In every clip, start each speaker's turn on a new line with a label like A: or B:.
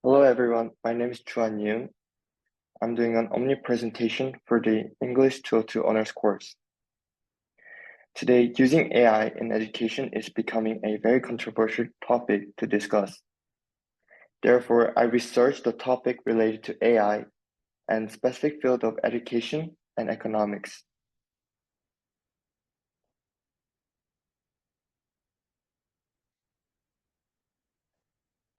A: Hello everyone, my name is Yoon. I'm doing an OMNI presentation for the English 202 honors course. Today, using AI in education is becoming a very controversial topic to discuss. Therefore, I researched the topic related to AI and specific field of education and economics.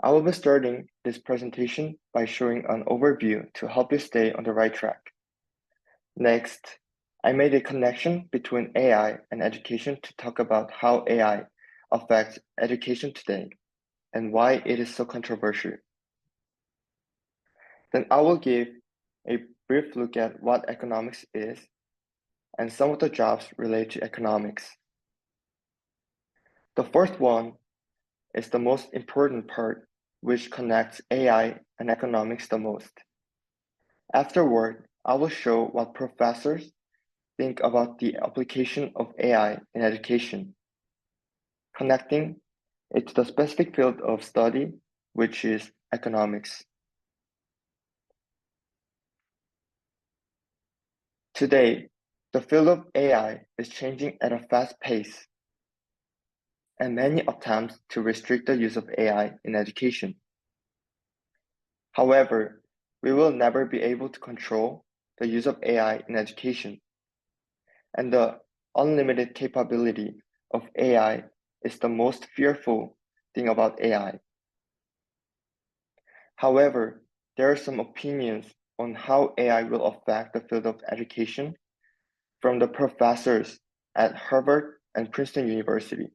A: I will be starting this presentation by showing an overview to help you stay on the right track. Next, I made a connection between AI and education to talk about how AI affects education today and why it is so controversial. Then I will give a brief look at what economics is and some of the jobs related to economics. The fourth one is the most important part, which connects AI and economics the most. Afterward, I will show what professors think about the application of AI in education, connecting it to the specific field of study, which is economics. Today, the field of AI is changing at a fast pace, and many attempts to restrict the use of AI in education. However, we will never be able to control the use of AI in education, and the unlimited capability of AI is the most fearful thing about AI. However, there are some opinions on how AI will affect the field of education from the professors at Harvard and Princeton University.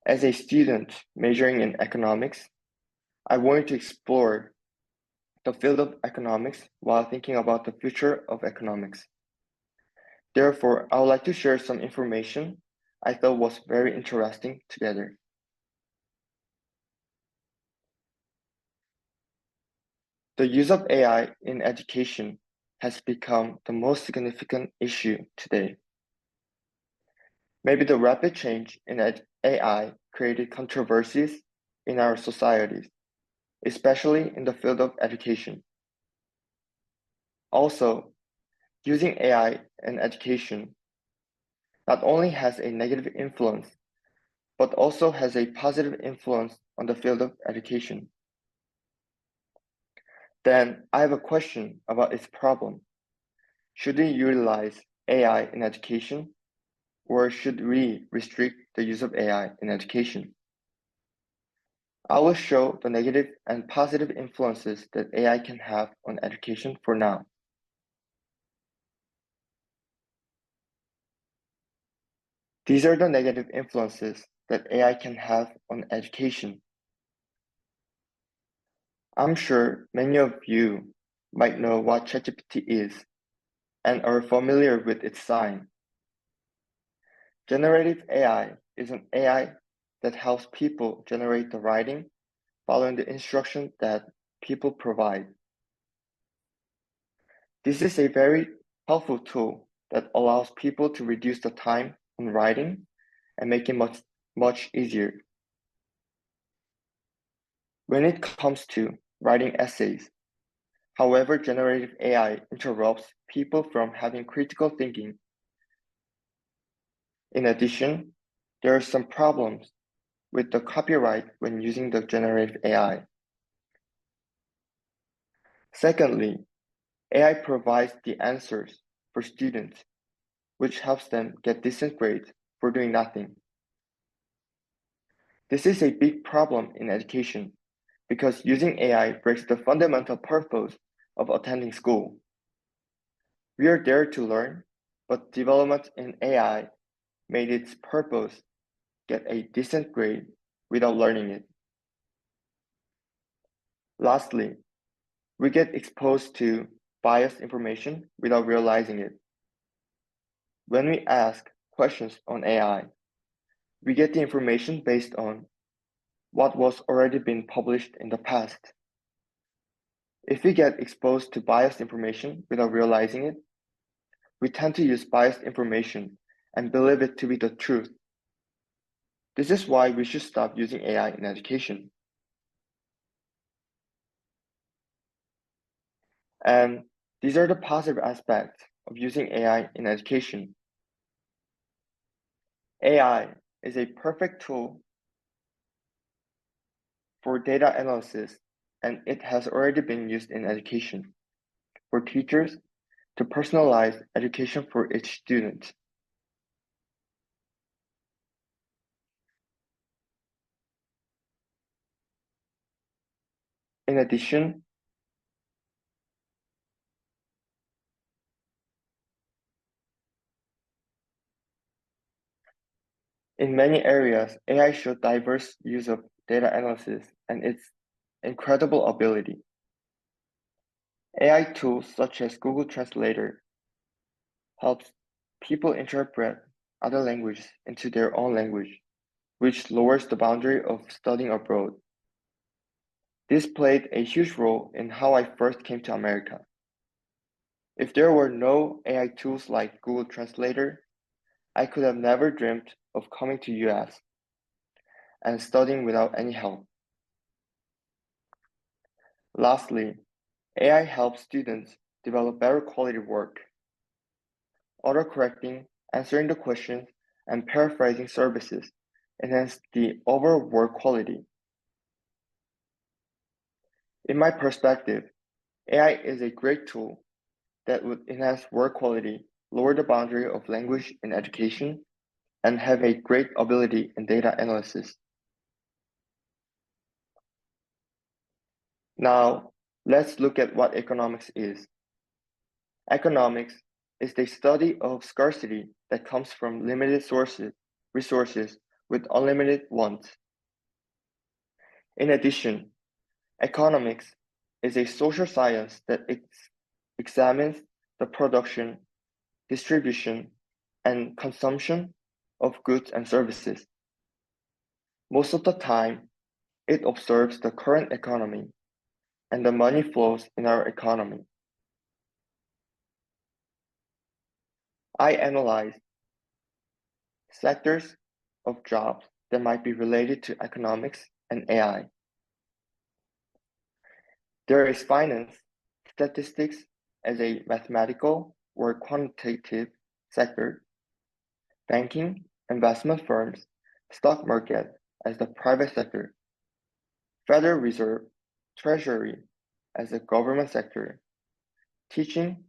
A: As a student majoring in economics, I wanted to explore the field of economics while thinking about the future of economics. Therefore, I would like to share some information I thought was very interesting together. The use of AI in education has become the most significant issue today. Maybe the rapid change in AI created controversies in our societies, especially in the field of education. Also, using AI in education not only has a negative influence, but also has a positive influence on the field of education. Then I have a question about its problem. Should we utilize AI in education, or should we restrict the use of AI in education? I will show the negative and positive influences that AI can have on education for now. These are the negative influences that AI can have on education. I'm sure many of you might know what ChatGPT is and are familiar with its sign. Generative AI is an AI that helps people generate the writing following the instruction that people provide. This is a very helpful tool that allows people to reduce the time on writing and make it much easier. When it comes to writing essays, however, generative AI interrupts people from having critical thinking. In addition, there are some problems with the copyright when using the generative AI. Secondly, AI provides the answers for students, which helps them get decent grades for doing nothing. This is a big problem in education because using AI breaks the fundamental purpose of attending school. We are there to learn, but development in AI made its purpose get a decent grade without learning it. Lastly, we get exposed to biased information without realizing it. When we ask questions on AI, we get the information based on what was already been published in the past. If we get exposed to biased information without realizing it, we tend to use biased information and believe it to be the truth. This is why we should stop using AI in education. And these are the positive aspects of using AI in education. AI is a perfect tool for data analysis, and it has already been used in education for teachers to personalize education for each student. In addition, in many areas, AI showed diverse use of data analysis and its incredible ability. AI tools such as Google Translator helps people interpret other languages into their own language, which lowers the boundary of studying abroad. This played a huge role in how I first came to America. If there were no AI tools like Google Translator, I could have never dreamed of coming to US and studying without any help. Lastly, AI helps students develop better quality work. Autocorrecting, answering the questions, and paraphrasing services enhance the overall work quality. In my perspective, AI is a great tool that would enhance work quality, lower the boundary of language in education, and have a great ability in data analysis. Now, let's look at what economics is. Economics is the study of scarcity that comes from limited resources with unlimited ones. In addition, economics is a social science that examines the production, distribution, and consumption of goods and services. Most of the time, it observes the current economy and the money flows in our economy. I analyze sectors of jobs that might be related to economics and AI. There is finance, statistics as a mathematical or quantitative sector, banking, investment firms, stock market as the private sector, Federal Reserve, Treasury as the government sector, teaching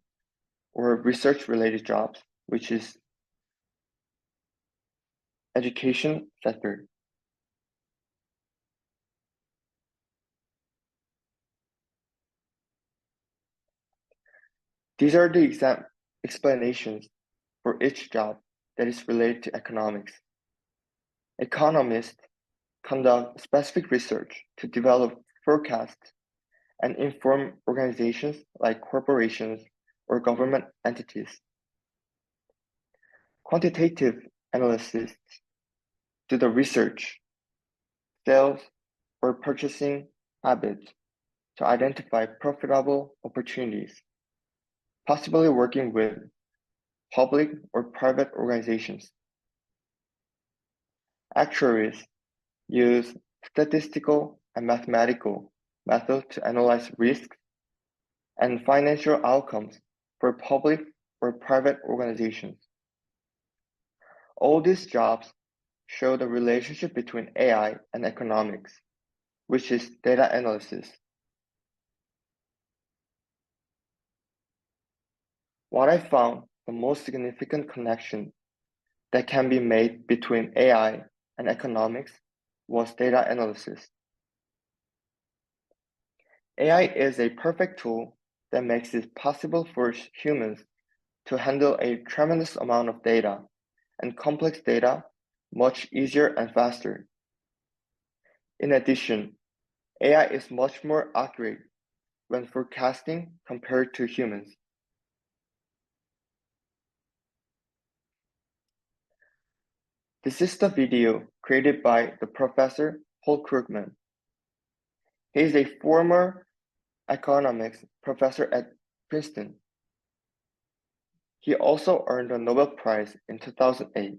A: or research-related jobs, which is education sector. These are the explanations for each job that is related to economics. Economists conduct specific research to develop forecasts and inform organizations like corporations or government entities. Quantitative analysts do the research, sales, or purchasing habits to identify profitable opportunities, possibly working with public or private organizations. Actuaries use statistical and mathematical methods to analyze risks and financial outcomes for public or private organizations. All these jobs show the relationship between AI and economics, which is data analysis. What I found the most significant connection that can be made between AI and economics was data analysis. AI is a perfect tool that makes it possible for humans to handle a tremendous amount of data and complex data much easier and faster. In addition, AI is much more accurate when forecasting compared to humans. This is the video created by the professor Paul Krugman. He is a former economics professor at Princeton. He also earned a Nobel Prize in 2008.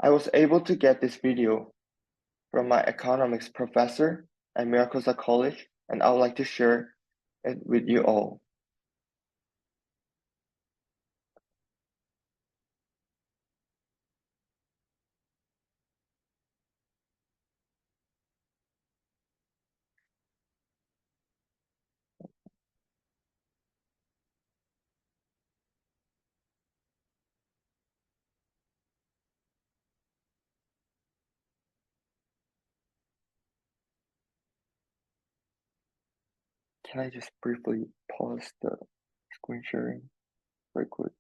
A: I was able to get this video from my economics professor at Mariposa College, and I would like to share it with you all. Can I just briefly pause the screen sharing very quick?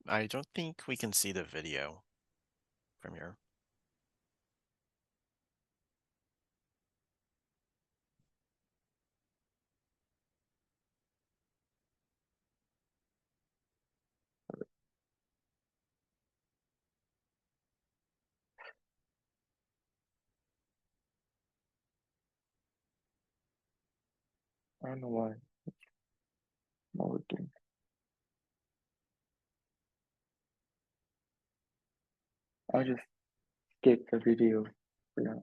B: I don't think we can see the video from here.
A: I don't know why it's not working. I'll just skip the video for now.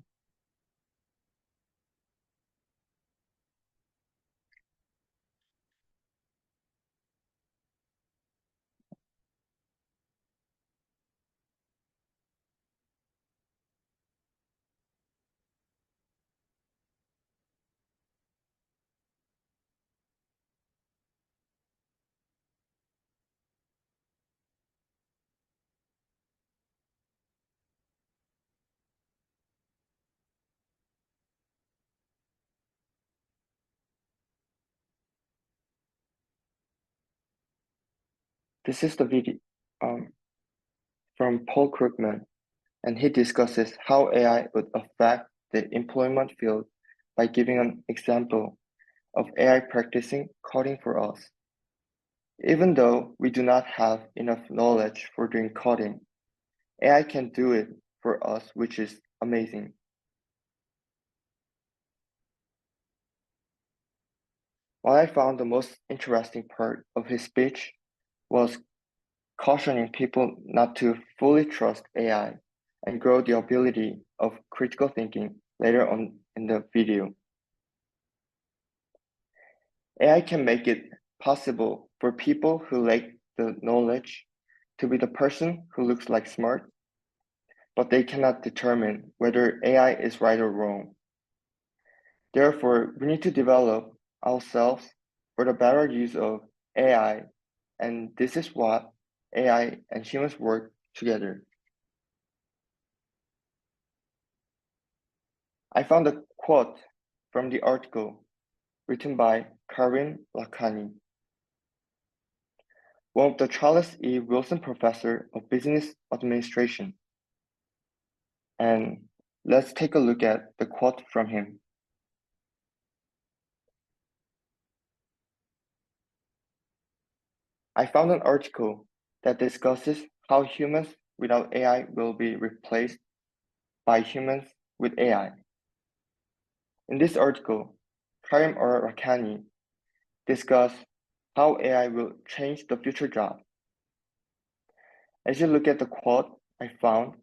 A: This is the video from Paul Krugman, and he discusses how AI would affect the employment field by giving an example of AI practicing coding for us. Even though we do not have enough knowledge for doing coding, AI can do it for us, which is amazing. What I found the most interesting part of his speech was cautioning people not to fully trust AI and grow the ability of critical thinking later on in the video. AI can make it possible for people who lack the knowledge to be the person who looks like smart, but they cannot determine whether AI is right or wrong. Therefore, we need to develop ourselves for the better use of AI, and this is what AI and humans work together. I found a quote from the article written by Karin Lakhani, one of the Charles E. Wilson Professor of Business Administration. And let's take a look at the quote from him. I found an article that discusses how humans without AI will be replaced by humans with AI. In this article, Karim Rakani discussed how AI will change the future job. As you look at the quote I found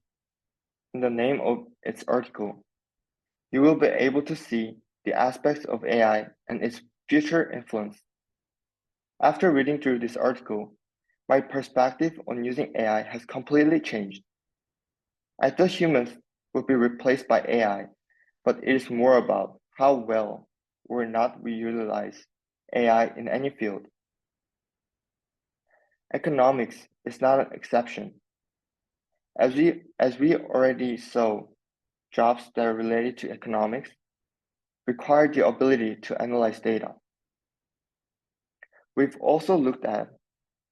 A: in the name of its article, you will be able to see the aspects of AI and its future influence. After reading through this article, my perspective on using AI has completely changed. I thought humans would be replaced by AI, but it is more about how well or not we utilize AI in any field. Economics is not an exception. As we already saw, jobs that are related to economics require the ability to analyze data, We've also looked at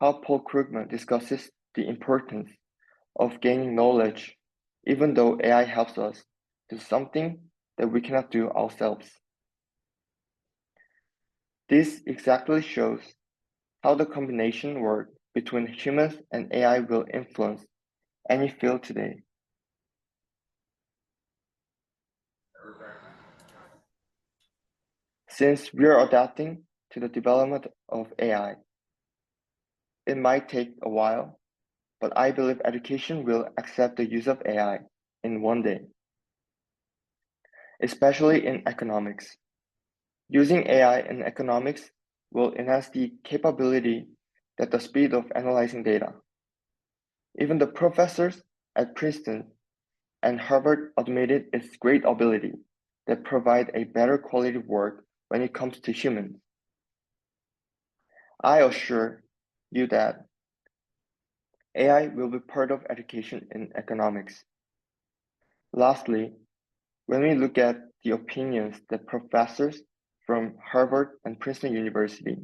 A: how Paul Krugman discusses the importance of gaining knowledge, even though AI helps us do something that we cannot do ourselves. This exactly shows how the combination work between humans and AI will influence any field today. Since we are adapting to the development of AI, it might take a while, but I believe education will accept the use of AI in one day, especially in economics. Using AI in economics will enhance the capability that the speed of analyzing data. Even the professors at Princeton and Harvard admitted its great ability that provide a better quality work when it comes to humans. I assure you that AI will be part of education in economics. Lastly, when we look at the opinions that professors from Harvard and Princeton University,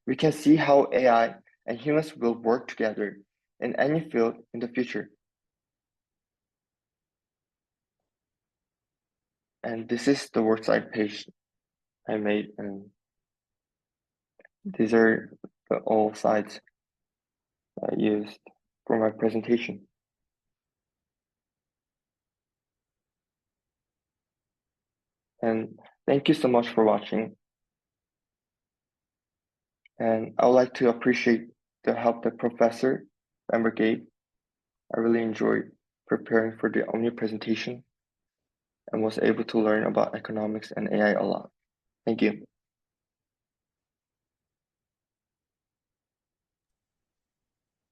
A: we can see how AI and humans will work together in any field in the future. And this is the worksite page I made, and these are all sites I used for my presentation. And thank you so much for watching. And I would like to appreciate the help that Professor Amber gave. I really enjoyed preparing for the OMNI presentation and was able to learn about economics and AI a lot. Thank you.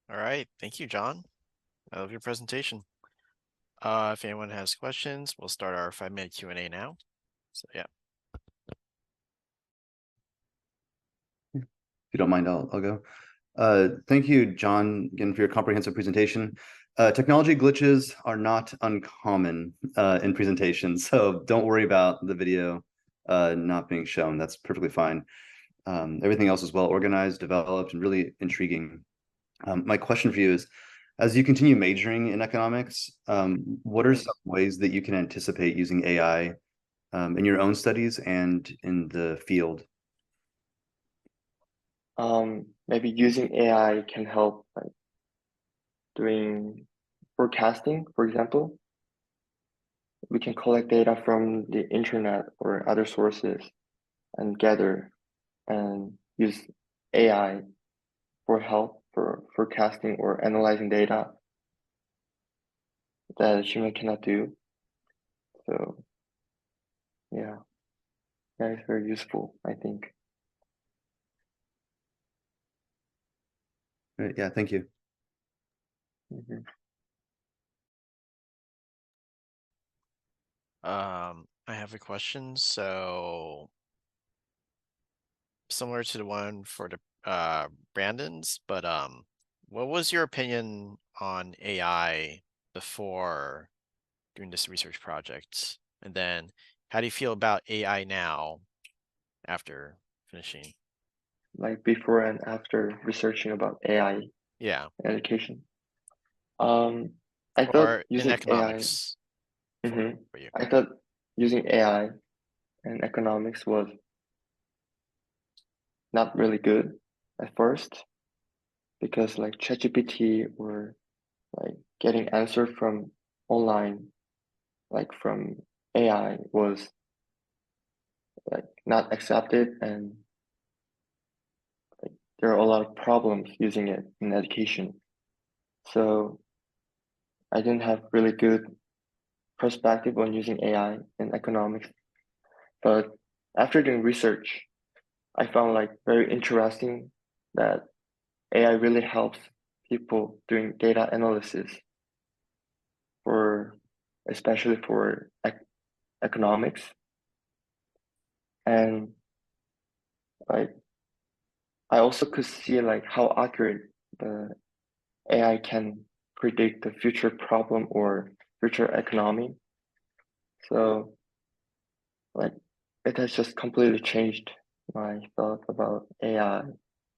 B: All right. Thank you, John. I love your presentation. If anyone has questions, we'll start our 5-minute Q&A now. So yeah.
C: If you don't mind, I'll go. Thank you, John, again, for your comprehensive presentation. Technology glitches are not uncommon in presentations, so don't worry about the video not being shown. That's perfectly fine. Everything else is well organized, developed, and really intriguing. My question for you is, as you continue majoring in economics, what are some ways that you can anticipate using AI in your own studies and in the field?
A: Maybe using AI can help like doing forecasting, for example. We can collect data from the internet or other sources and gather and use AI for help for forecasting or analyzing data that a human cannot do. So yeah, that is very useful, I think.
C: Right, yeah, thank you.
A: Mhm.
B: I have a question. So similar to the one for the Brandon's, but what was your opinion on AI before doing this research project? And then how do you feel about AI now after finishing?
A: Like before and after researching about AI
B: Yeah.
A: education. I thought
B: Or in
A: using AI,
B: economics for you.
A: I thought using AI and economics was not really good at first because like ChatGPT or like getting answer from online, like from AI was like not accepted, and like there are a lot of problems using it in education. So I didn't have really good perspective on using AI in economics. But after doing research, I found like very interesting that AI really helps people doing data analysis for especially for economics. And like I also could see like how accurate the AI can predict the future problem or future economy. So like it has just completely changed my thought about AI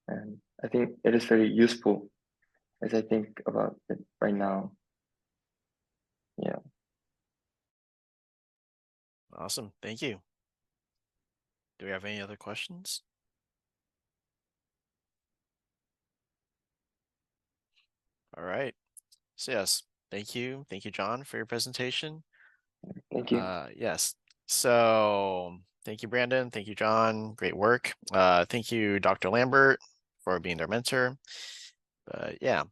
A: And I think it is very useful as I think about it right now. Yeah.
B: Awesome. Thank you. Do we have any other questions? All right. So yes, thank you. Thank you, John, for your presentation.
A: Thank you.
B: Yes. So thank you, Brandon. Thank you, John. Great work. Thank you, Dr. Lambert, for being their mentor. But yeah,